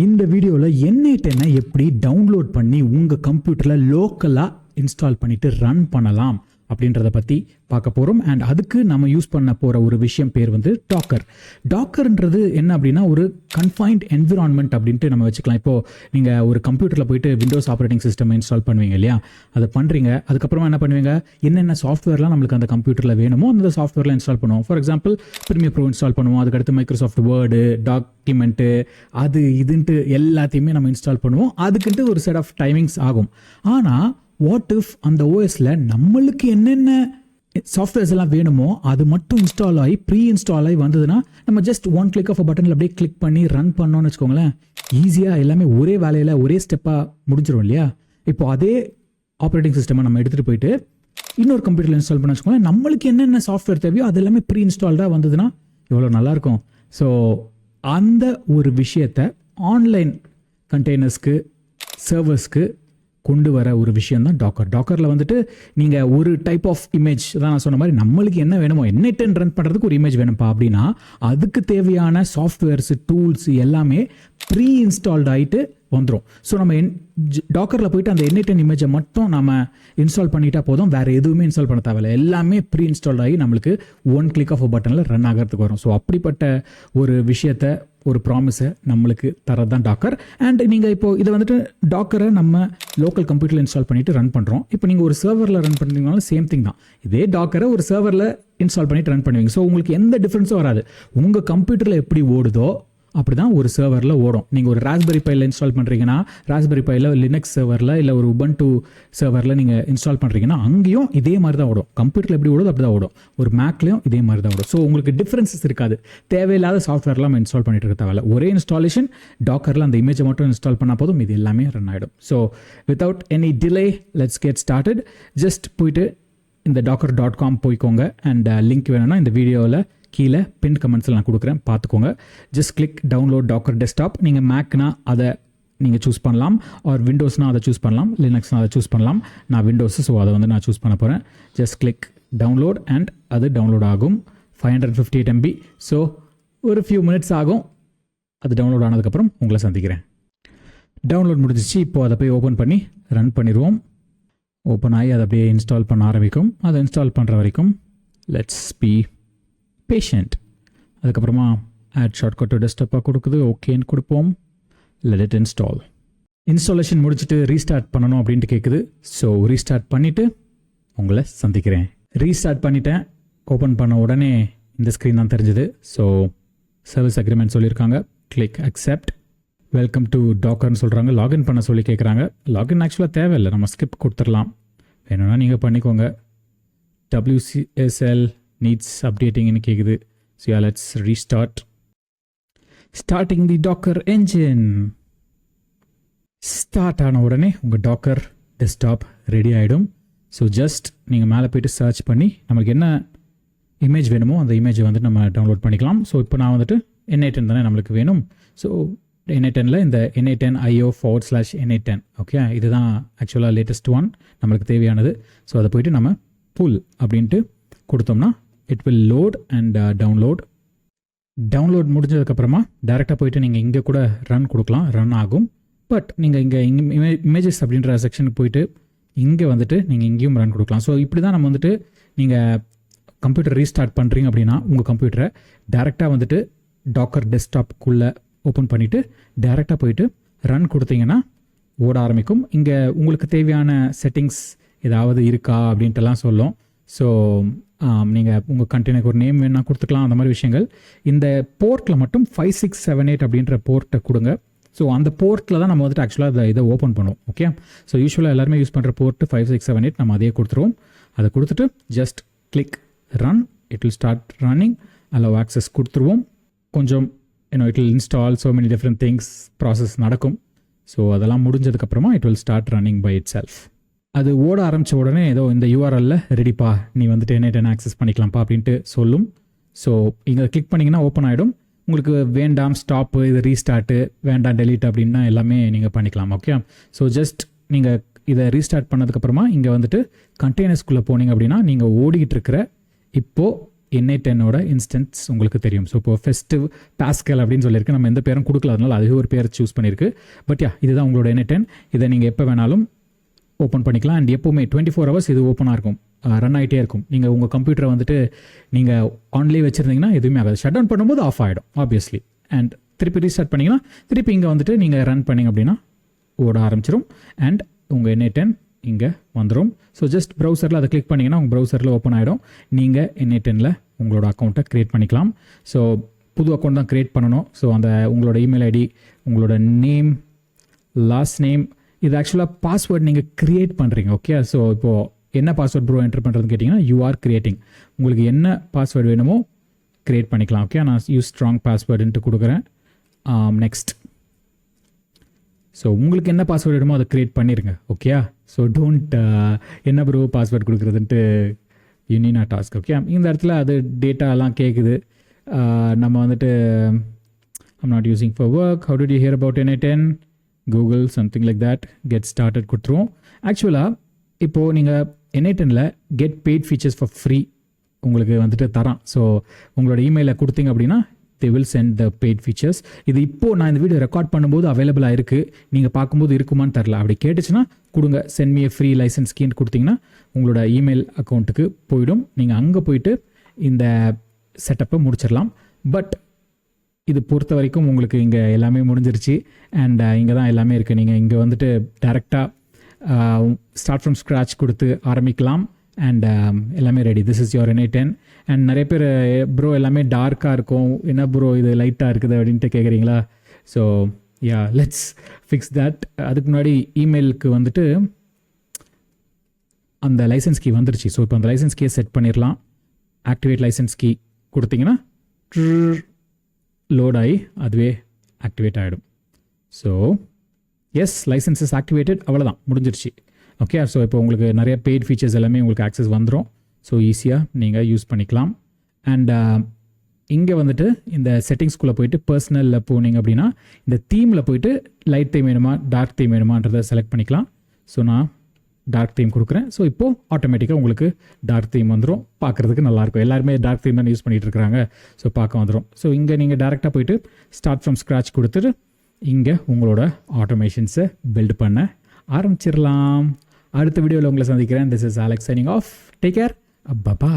இந்த வீடியோவில் N8 எப்படி டவுன்லோட் பண்ணி உங்கள் கம்ப்யூட்டரில் லோக்கலாக இன்ஸ்டால் பண்ணிவிட்டு ரன் பண்ணலாம் அப்படின்றத பற்றி பார்க்க போகிறோம். அண்ட் அதுக்கு நம்ம யூஸ் பண்ண போகிற ஒரு விஷயம் பேர் வந்து டாக்கர். டாக்கர்ன்றது என்ன அப்படின்னா ஒரு கன்ஃபைன்ட் என்விரான்மெண்ட் அப்படின்ட்டு நம்ம வச்சுக்கலாம். இப்போது நீங்கள் ஒரு கம்ப்யூட்டரில் போயிட்டு விண்டோஸ் ஆப்ரேட்டிங் சிஸ்டம் இன்ஸ்டால் பண்ணுவீங்க இல்லையா, அதை பண்ணுறீங்க. அதுக்கப்புறமா என்ன பண்ணுவீங்க, என்னென்ன சாஃப்ட்வேர்லாம் நம்மளுக்கு அந்த கம்ப்யூட்டரில் வேணுமோ அந்த சாஃப்ட்வேர்லாம் இன்ஸ்டால் பண்ணுவோம். For example Premiere Pro install பண்ணுவோம். அதுக்கடுத்து மைக்ரோசாஃப்ட் வேர்டு, டாக்குமெண்ட்டு, அது இதுன்ட்டு எல்லாத்தையுமே நம்ம இன்ஸ்டால் பண்ணுவோம். அதுக்குன்ட்டு ஒரு செட் ஆஃப் டைமிங்ஸ் ஆகும். ஆனால் வாட் இஃப் அந்த ஓஎஸில் நம்மளுக்கு என்னென்ன சாஃப்ட்வேர்ஸ் எல்லாம் வேணுமோ அது மட்டும் இன்ஸ்டால் ஆகி ப்ரீ இன்ஸ்டால் ஆகி வந்ததுன்னா நம்ம ஜஸ்ட் ஒன் கிளிக் ஆஃப் பட்டனில் அப்படியே கிளிக் பண்ணி ரன் பண்ணோன்னு வச்சுக்கோங்களேன், ஈஸியாக எல்லாமே ஒரே வேலையில் ஒரே ஸ்டெப்பாக முடிஞ்சிடும் இல்லையா. இப்போ அதே ஆப்ரேட்டிங் சிஸ்டமை நம்ம எடுத்துகிட்டு போயிட்டு இன்னொரு கம்ப்யூட்டரில் இன்ஸ்டால் பண்ண வச்சுக்கோங்களேன், நம்மளுக்கு என்னென்ன சாஃப்ட்வேர் தேவையோ அது எல்லாமே ப்ரீ இன்ஸ்டால்டாக வந்ததுன்னா எவ்வளோ நல்லாயிருக்கும். ஸோ அந்த ஒரு விஷயத்தை ஆன்லைன் கண்டெய்னர்ஸ்க்கு சர்வர்ஸ்க்கு கொண்டு வர ஒரு விஷயம் தான் டாக்கர். டாக்கரில் வந்துட்டு நீங்கள் ஒரு டைப் ஆஃப் இமேஜ் தான் நான் சொன்ன மாதிரி நம்மளுக்கு என்ன வேணுமோ N8 ரன் பண்ணுறதுக்கு ஒரு இமேஜ் வேணும்ப்பா அப்படின்னா அதுக்கு தேவையான சாஃப்ட்வேர்ஸ் டூல்ஸ் எல்லாமே ப்ரீ இன்ஸ்டால்ட் ஆகிட்டு வந்துடும். ஸோ நம்ம டாக்கரில் போயிட்டு அந்த N8 இமேஜை மட்டும் நம்ம இன்ஸ்டால் பண்ணிட்டா போதும், வேறு எதுவுமே இன்ஸ்டால் பண்ண தேவையில்லை. எல்லாமே ப்ரீ இன்ஸ்டால்ட் ஆகி நம்மளுக்கு ஒன் கிளிக் ஆஃப் பட்டனில் ரன் ஆகிறதுக்கு வரும். ஸோ அப்படிப்பட்ட ஒரு விஷயத்தை, ஒரு ப்ராமிஸை நம்மளுக்கு தரது தான் டாக்கர். அண்ட் நீங்கள் இப்போது இதை வந்துட்டு டாக்கரை நம்ம லோக்கல் கம்ப்யூட்டரில் இன்ஸ்டால் பண்ணிவிட்டு ரன் பண்ணுறோம். இப்போ நீங்கள் ஒரு சர்வரில் ரன் பண்ணுறீங்கனாலும் சேம் திங் தான். இதே டாக்கரை ஒரு சர்வரில் இன்ஸ்டால் பண்ணிட்டு ரன் பண்ணுவீங்க. ஸோ உங்களுக்கு எந்த டிஃப்ரென்ஸும் வராது. உங்கள் கம்ப்யூட்டரில் எப்படி ஓடுதோ அப்படி தான் ஒரு சர்வரில் ஓடும். நீங்கள் ஒரு ராஸ்பெரி பையில் இன்ஸ்டால் பண்ணுறீங்கன்னா ராஸ்பெரி பையில் லினக்ஸ் சர்வரில் இல்லை ஒரு உபுண்டு சர்வரில் நீங்கள் இன்ஸ்டால் பண்ணுறீங்கன்னா அங்கேயும் இதே மாதிரி தான் ஓடும். கம்ப்யூட்டரில் எப்படி ஓடுதோ அப்படி தான் ஓடும். ஒரு மேக்லேயும் இதே மாதிரி தான் ஓடும். ஸோ உங்களுக்கு டிஃப்ரென்சஸ் இருக்காது. தேவையில்லாத சாஃப்ட்வேர்லாம் நம்ம இன்ஸ்டால் பண்ணிட்டு இருக்க தேவையில்ல. ஒரே இன்ஸ்டாலேஷன் டாக்கரில் அந்த இமேஜை மட்டும் இன்ஸ்டால் பண்ணால் போதும், இது எல்லாமே ரன் ஆகிடும். So without any delay let's get started. Just போயிட்டு இந்த docker.com போய்க்கோங்க. அண்ட் லிங்க் வேணும்னா இந்த வீடியோவில் கீழே பின் கமெண்ட்ஸில் நான் கொடுக்குறேன், பார்த்துக்கோங்க. Just click download Docker desktop. நீங்கள் மேக்னா அதை நீங்கள் சூஸ் பண்ணலாம், ஆர் விண்டோஸ்னால் அதை சூஸ் பண்ணலாம், லினக்ஸ்னால் அதை சூஸ் பண்ணலாம். நான் விண்டோஸ், ஸோ அதை வந்து நான் சூஸ் பண்ண போகிறேன். ஜஸ்ட் கிளிக் டவுன்லோட் அண்ட் அது டவுன்லோட் ஆகும். 558 MB. ஸோ ஒரு ஃபியூ மினிட்ஸ் ஆகும். அது டவுன்லோட் ஆனதுக்கப்புறம் உங்களை சந்திக்கிறேன். டவுன்லோட் முடிஞ்சிச்சு. இப்போது அதை போய் ஓப்பன் பண்ணி ரன் பண்ணிடுவோம். ஓப்பன் ஆகி அதை அப்படியே இன்ஸ்டால் பண்ண ஆரம்பிக்கும். அதை இன்ஸ்டால் பண்ணுற வரைக்கும் லெட்ஸ் பி பேஷண்ட். அதுக்கப்புறமா ஆட் ஷார்ட்கட் டு டெஸ்க்டாப்பாக கொடுக்குது, ஓகேன்னு கொடுப்போம். Let it install. இன்ஸ்டாலேஷன் முடிச்சுட்டு ரீஸ்டார்ட் பண்ணணும் அப்படின்ட்டு கேட்குது. ஸோ ரீஸ்டார்ட் பண்ணிவிட்டு உங்களை சந்திக்கிறேன். ரீஸ்டார்ட் பண்ணிட்டேன். ஓப்பன் பண்ண உடனே இந்த ஸ்க்ரீன் தான் தெரிஞ்சுது. ஸோ சர்வீஸ் அக்ரிமெண்ட் சொல்லியிருக்காங்க. Click accept. வெல்கம் டு டாக்கர்னு சொல்கிறாங்க. லாகின் பண்ண சொல்லி கேட்குறாங்க. லாகின் ஆக்சுவலாக தேவையில்லை, நம்ம ஸ்கிப் கொடுத்துடலாம். வேணும்னா நீங்கள் பண்ணிக்கோங்க. WSL needs updatingனு கேட்குது. So let's restart. Starting the Docker engine. Start ஆன உடனே உங்கள் டாக்கர் டெஸ்க்டாப் ரெடி ஆகிடும். ஸோ ஜஸ்ட் நீங்கள் மேலே போய்ட்டு சர்ச் பண்ணி நமக்கு என்ன இமேஜ் வேணுமோ அந்த இமேஜை வந்து நம்ம டவுன்லோட் பண்ணிக்கலாம். ஸோ இப்போ நான் வந்துட்டு N8 தானே நம்மளுக்கு வேணும். ஸோ N8 இந்த N8 IO/N8. ஓகே, இதுதான் ஆக்சுவலாக லேட்டஸ்ட் ஒன் நம்மளுக்கு தேவையானது. ஸோ அதை போய்ட்டு நம்ம புல் அப்படின்ட்டு கொடுத்தோம்னா it will load and download. Download முடிஞ்சதுக்கப்புறமா டேரெக்டாக போய்ட்டு நீங்கள் இங்கே கூட ரன் கொடுக்கலாம், ரன் ஆகும். பட் நீங்கள் இங்கே இமேஜஸ் அப்படின்ற செக்ஷனுக்கு போயிட்டு இங்கே வந்துட்டு நீங்கள் இங்கேயும் ரன் கொடுக்கலாம். ஸோ இப்படி தான் நம்ம வந்துட்டு நீங்கள் கம்ப்யூட்டர் ரீஸ்டார்ட் பண்ணுறீங்க அப்படின்னா உங்கள் கம்ப்யூட்டரை டேரெக்டாக வந்துட்டு டாக்கர் டெஸ்க்டாப்புக்குள்ளே ஓப்பன் பண்ணிவிட்டு டேரெக்டாக போயிட்டு ரன் கொடுத்தீங்கன்னா ஓட ஆரம்பிக்கும். இங்கே உங்களுக்கு தேவையான செட்டிங்ஸ் ஏதாவது இருக்கா அப்படின்ட்டுலாம் சொல்லும். ஸோ நீங்கள் உங்கள் கண்டெய்னருக்கு ஒரு நேம் வேணால் கொடுத்துக்கலாம், அந்த மாதிரி விஷயங்கள். இந்த போர்ட்டில் மட்டும் 5678 அப்படின்ற போர்ட்டை கொடுங்க. ஸோ அந்த போர்ட்டில் தான் நம்ம வந்துட்டு ஆக்சுவலாக இதை ஓப்பன் பண்ணுவோம். ஓகே, ஸோ யூஸ்வலாக எல்லாருமே யூஸ் பண்ணுற போர்ட்டு 5678. நம்ம அதையே கொடுத்துருவோம். அதை கொடுத்துட்டு just click run. It will start running. Allow access கொடுத்துருவோம். கொஞ்சம் it will install so many different things, process நடக்கும். ஸோ அதெல்லாம் முடிஞ்சதுக்கப்புறமா it will start running by itself. அது ஓட ஆரம்பித்த உடனே ஏதோ இந்த URL ரெடிப்பா, நீ வந்துட்டு N8 ஆக்சஸ் பண்ணிக்கலாம்ப்பா அப்படின்ட்டு சொல்லும். ஸோ இங்கே கிளிக் பண்ணிங்கன்னா ஓப்பன் ஆகிடும். உங்களுக்கு வேண்டாம் ஸ்டாப்பு, இது ரீஸ்டார்ட்டு, வேண்டாம் டெலீட் அப்படின்னா எல்லாமே நீங்கள் பண்ணிக்கலாம். ஓகே, ஸோ ஜஸ்ட் நீங்கள் இதை ரீஸ்டார்ட் பண்ணதுக்கப்புறமா இங்கே வந்துட்டு கண்டெய்னர்ஸ்குள்ளே போனீங்க அப்படின்னா நீங்கள் ஓடிக்கிட்டு இருக்கிற இப்போது N8N இன்ஸ்டன்ஸ் உங்களுக்கு தெரியும். ஸோ இப்போ ஃபெஸ்டிவ் பாஸ்கல் அப்படின்னு சொல்லியிருக்கு, நம்ம எந்த பேரும் கொடுக்கல, அதனால அதுவே ஒரு பேர் சூஸ் பண்ணியிருக்கு. பட் இதுதான் உங்களோட N8N. இதை நீங்கள் எப்போ வேணாலும் ஓப்பன் பண்ணிக்கலாம். அண்ட் எப்போவுமே 24 hours இது ஓப்பனாக இருக்கும், ரன் ஆகிட்டே இருக்கும். நீங்கள் உங்கள் கம்ப்யூட்டரை வந்துட்டு நீங்கள் ஆன்லேயே வச்சுருந்தீங்கன்னா எதுவுமே ஆகாது. ஷட் டவுன் பண்ணும்போது ஆஃப் ஆகிடும் ஆப்வியஸ்லி. அண்ட் திருப்பி ரீஸ்டார்ட் பண்ணிங்கன்னா திருப்பி இங்கே வந்துட்டு நீங்கள் ரன் பண்ணிங்க அப்படின்னா ஓட ஆரம்பிச்சிடும். அண்ட் உங்கள் N8N இங்கே வந்துடும். ஸோ ஜஸ்ட் ப்ரௌசரில் அதை கிளிக் பண்ணிங்கன்னா உங்கள் ப்ரௌசரில் ஓப்பன் ஆகிடும். நீங்கள் N8Nல உங்களோட அக்கௌண்ட்டை க்ரியேட் பண்ணிக்கலாம். ஸோ புது அக்கௌண்ட் தான் க்ரியேட் பண்ணணும். ஸோ அந்த உங்களோட இமெயில் ஐடி, உங்களோட நேம், லாஸ்ட் நேம், இது ஆக்சுவலாக பாஸ்வேர்ட் நீங்கள் க்ரியேட் பண்ணுறீங்க. ஓகே, ஸோ இப்போது என்ன பாஸ்வேர்ட் ப்ரோ என்டர் பண்ணுறதுன்னு கேட்டிங்கன்னா யூ ஆர் கிரியேட்டிங். உங்களுக்கு என்ன பாஸ்வேர்டு வேணுமோ க்ரியேட் பண்ணிக்கலாம். ஓகே, நான் யூஸ் ஸ்ட்ராங் பாஸ்வேர்டுன்ட்டு கொடுக்குறேன். நெக்ஸ்ட். ஸோ உங்களுக்கு என்ன பாஸ்வேர்டு வேணுமோ அதை க்ரியேட் பண்ணிடுங்க. ஓகே, ஸோ டோன்ட் என்ன ப்ரோ பாஸ்வேர்டு கொடுக்குறதுன்ட்டு யூனினா டாஸ்க். ஓகே, இந்த இடத்துல அது டேட்டாலாம் கேட்குது. நம்ம வந்துட்டு I'm not using for work, how did you hear about N8N, Google something like that, get started கொடுத்துருவோம். ஆக்சுவலாக இப்போது நீங்கள் N8Nல get paid features for free உங்களுக்கு வந்துட்டு தரான். ஸோ உங்களோட இமெயிலை கொடுத்தீங்க அப்படின்னா they will send the paid features. இது இப்போது நான் இந்த வீடியோ ரெக்கார்ட் பண்ணும்போது அவைலபிளாக இருக்குது. நீங்கள் பார்க்கும்போது இருக்குமான்னு தெரில. அப்படி கேட்டுச்சுன்னா கொடுங்க, சென்ட் மீ ஃப்ரீ லைசன்ஸ் கீன்னு கொடுத்தீங்கன்னா உங்களோட இமெயில் அக்கௌண்ட்டுக்கு போயிடும். நீங்கள் அங்கே போயிட்டு இந்த செட்டப்பை முடிச்சிடலாம். பட் இது பொறுத்த வரைக்கும் உங்களுக்கு இங்கே எல்லாமே முடிஞ்சிருச்சு. அண்ட் இங்கே தான் எல்லாமே இருக்குது. நீங்கள் இங்கே வந்துட்டு டேரெக்டாக ஸ்டார்ட் ஃப்ரம் ஸ்க்ராட்ச் கொடுத்து ஆரம்பிக்கலாம். அண்ட் எல்லாமே ready. This is your N8N. And நிறைய பேர் ப்ரோ எல்லாமே டார்க்காக இருக்கும், என்ன ப்ரோ இது லைட்டாக இருக்குது அப்படின்ட்டு கேட்குறீங்களா? So let's fix that. அதுக்கு முன்னாடி இமெயிலுக்கு வந்துட்டு அந்த லைசன்ஸ் கீ வந்துருச்சு. ஸோ இப்போ அந்த லைசன்ஸ் கீயை செட் பண்ணிடலாம். ஆக்டிவேட் லைசன்ஸ் கீ கொடுத்தீங்கன்னா லோட் ஆகி அதுவே ஆக்டிவேட் ஆகிடும். So yes, licence is activated. அவ்வளோதான், முடிஞ்சிருச்சு. ஓகே, ஸோ இப்போ உங்களுக்கு நிறைய பெய்ட் ஃபீச்சர்ஸ் எல்லாமே உங்களுக்கு ஆக்சஸ் வந்துடும். ஸோ ஈஸியாக நீங்கள் யூஸ் பண்ணிக்கலாம். அண்ட் இங்கே வந்துட்டு இந்த செட்டிங்ஸ்குள்ளே போயிட்டு பர்சனலில் போனீங்க அப்படின்னா இந்த தீமில் போயிட்டு லைட் தீம் வேணுமா டார்க் தீம் வேணுமான்றதை செலக்ட் பண்ணிக்கலாம். ஸோ நான் டார்க் தீம் கொடுக்குறேன். ஸோ இப்போது ஆட்டோமேட்டிக்காக உங்களுக்கு டார்க் தீம் வந்துடும். பார்க்குறதுக்கு நல்லாயிருக்கும். எல்லாருமே டார்க் தீம் தான் யூஸ் பண்ணிகிட்டு இருக்கிறாங்க. ஸோ பார்க்க வந்துடும். ஸோ இங்கே நீங்கள் டேரெக்டாக போயிட்டு ஸ்டார்ட் ஃப்ரம் ஸ்க்ராட்ச் கொடுத்துட்டு இங்கே உங்களோட ஆட்டோமேஷன்ஸை பில்ட் பண்ண ஆரம்பிச்சிடலாம். அடுத்த வீடியோவில் உங்களை சந்திக்கிறேன். This is Alex signing off. Take care. Bye-bye.